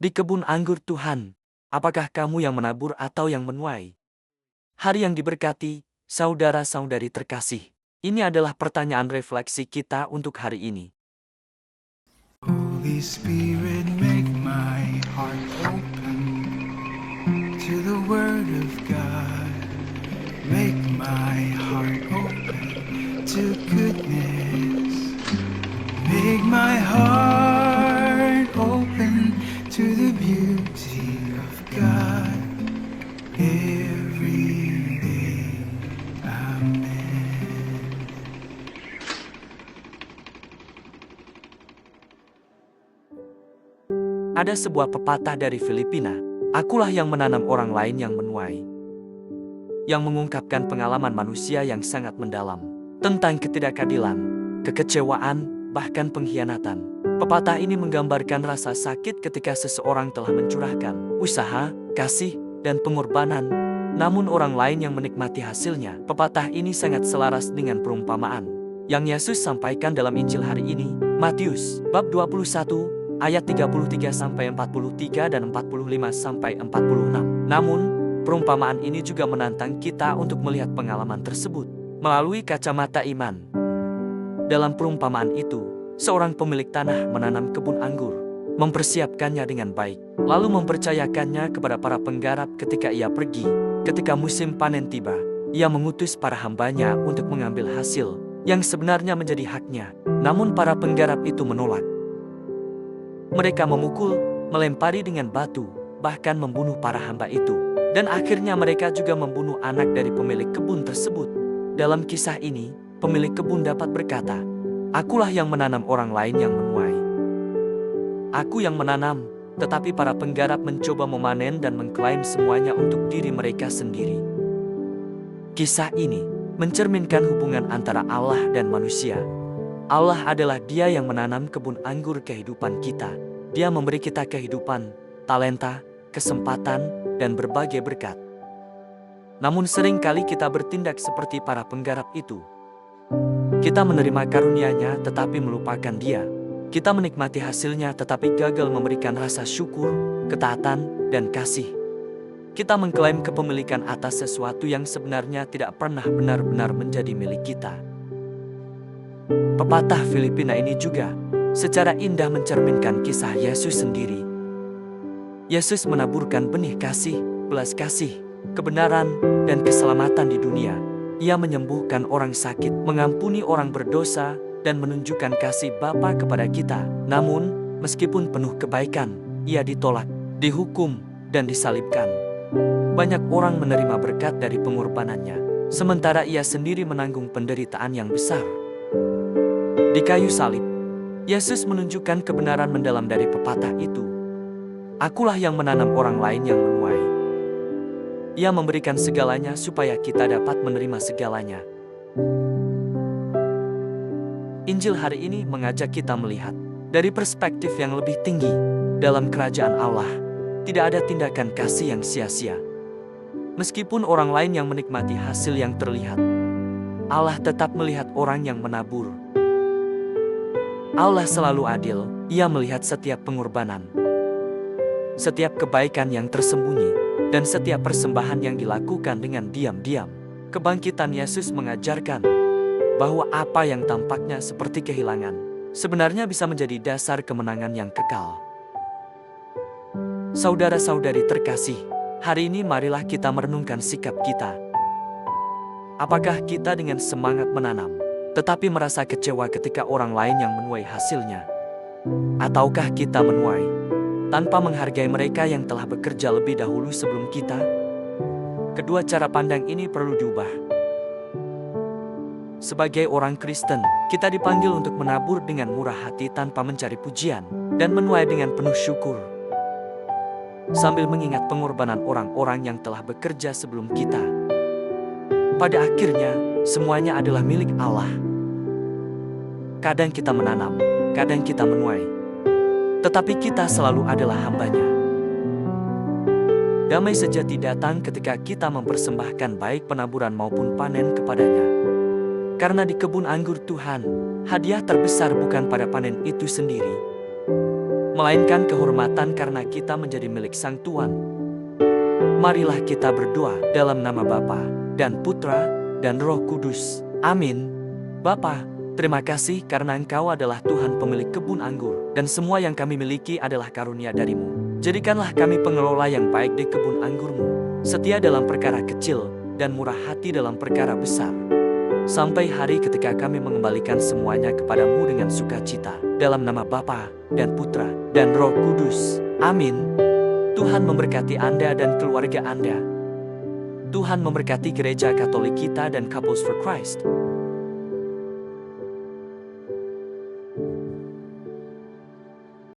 Di kebun anggur Tuhan, apakah kamu yang menabur atau yang menuai? Hari yang diberkati, saudara-saudari terkasih. Ini adalah pertanyaan refleksi kita untuk hari ini. Holy Spirit, make my heart open to the Word of God. Make my heart open to goodness. Make my heart open to the beauty of God every day. Amen. Ada sebuah pepatah dari Filipina, akulah yang menanam orang lain yang menuai. Yang mengungkapkan pengalaman manusia yang sangat mendalam tentang ketidakadilan, kekecewaan, bahkan pengkhianatan. Pepatah ini menggambarkan rasa sakit ketika seseorang telah mencurahkan usaha, kasih, dan pengorbanan, namun orang lain yang menikmati hasilnya. Pepatah ini sangat selaras dengan perumpamaan yang Yesus sampaikan dalam Injil hari ini, Matius bab 21 ayat 33-43 dan 45-46. Namun, perumpamaan ini juga menantang kita untuk melihat pengalaman tersebut melalui kacamata iman. Dalam perumpamaan itu, seorang pemilik tanah menanam kebun anggur, mempersiapkannya dengan baik, lalu mempercayakannya kepada para penggarap ketika ia pergi. Ketika musim panen tiba, ia mengutus para hambanya untuk mengambil hasil yang sebenarnya menjadi haknya. Namun para penggarap itu menolak. Mereka memukul, melempari dengan batu, bahkan membunuh para hamba itu. Dan akhirnya mereka juga membunuh anak dari pemilik kebun tersebut. Dalam kisah ini, pemilik kebun dapat berkata, "Akulah yang menanam, orang lain yang menuai." Aku yang menanam, tetapi para penggarap mencoba memanen dan mengklaim semuanya untuk diri mereka sendiri. Kisah ini mencerminkan hubungan antara Allah dan manusia. Allah adalah Dia yang menanam kebun anggur kehidupan kita. Dia memberi kita kehidupan, talenta, kesempatan, dan berbagai berkat. Namun seringkali kita bertindak seperti para penggarap itu. Kita menerima karunia-Nya tetapi melupakan Dia. Kita menikmati hasilnya tetapi gagal memberikan rasa syukur, ketaatan, dan kasih. Kita mengklaim kepemilikan atas sesuatu yang sebenarnya tidak pernah benar-benar menjadi milik kita. Pepatah Filipina ini juga secara indah mencerminkan kisah Yesus sendiri. Yesus menaburkan benih kasih, belas kasih, kebenaran, dan keselamatan di dunia. Ia menyembuhkan orang sakit, mengampuni orang berdosa, dan menunjukkan kasih Bapa kepada kita. Namun, meskipun penuh kebaikan, ia ditolak, dihukum, dan disalibkan. Banyak orang menerima berkat dari pengorbanannya, sementara ia sendiri menanggung penderitaan yang besar. Di kayu salib, Yesus menunjukkan kebenaran mendalam dari pepatah itu. Akulah yang menanam, orang lain yang menuai. Ia memberikan segalanya supaya kita dapat menerima segalanya. Injil hari ini mengajak kita melihat dari perspektif yang lebih tinggi. Dalam kerajaan Allah, tidak ada tindakan kasih yang sia-sia. Meskipun orang lain yang menikmati hasil yang terlihat, Allah tetap melihat orang yang menabur. Allah selalu adil, Ia melihat setiap pengorbanan, setiap kebaikan yang tersembunyi, dan setiap persembahan yang dilakukan dengan diam-diam. Kebangkitan Yesus mengajarkan bahwa apa yang tampaknya seperti kehilangan, sebenarnya bisa menjadi dasar kemenangan yang kekal. Saudara-saudari terkasih, hari ini marilah kita merenungkan sikap kita. Apakah kita dengan semangat menanam, tetapi merasa kecewa ketika orang lain yang menuai hasilnya? Ataukah kita menuai tanpa menghargai mereka yang telah bekerja lebih dahulu sebelum kita? Kedua cara pandang ini perlu diubah. Sebagai orang Kristen, kita dipanggil untuk menabur dengan murah hati tanpa mencari pujian, dan menuai dengan penuh syukur, sambil mengingat pengorbanan orang-orang yang telah bekerja sebelum kita. Pada akhirnya, semuanya adalah milik Allah. Kadang kita menanam, kadang kita menuai, tetapi kita selalu adalah hamba-Nya. Damai sejati datang ketika kita mempersembahkan baik penaburan maupun panen kepada-Nya. Karena di kebun anggur Tuhan, hadiah terbesar bukan pada panen itu sendiri, melainkan kehormatan karena kita menjadi milik Sang Tuhan. Marilah kita berdoa dalam nama Bapa dan Putra dan Roh Kudus. Amin. Bapa, terima kasih karena Engkau adalah Tuhan pemilik kebun anggur, dan semua yang kami miliki adalah karunia dari-Mu. Jadikanlah kami pengelola yang baik di kebun anggur-Mu, setia dalam perkara kecil dan murah hati dalam perkara besar. Sampai hari ketika kami mengembalikan semuanya kepadamu dengan sukacita. Dalam nama Bapa dan Putra dan Roh Kudus. Amin. Tuhan memberkati Anda dan keluarga Anda. Tuhan memberkati Gereja Katolik kita dan Couples for Christ.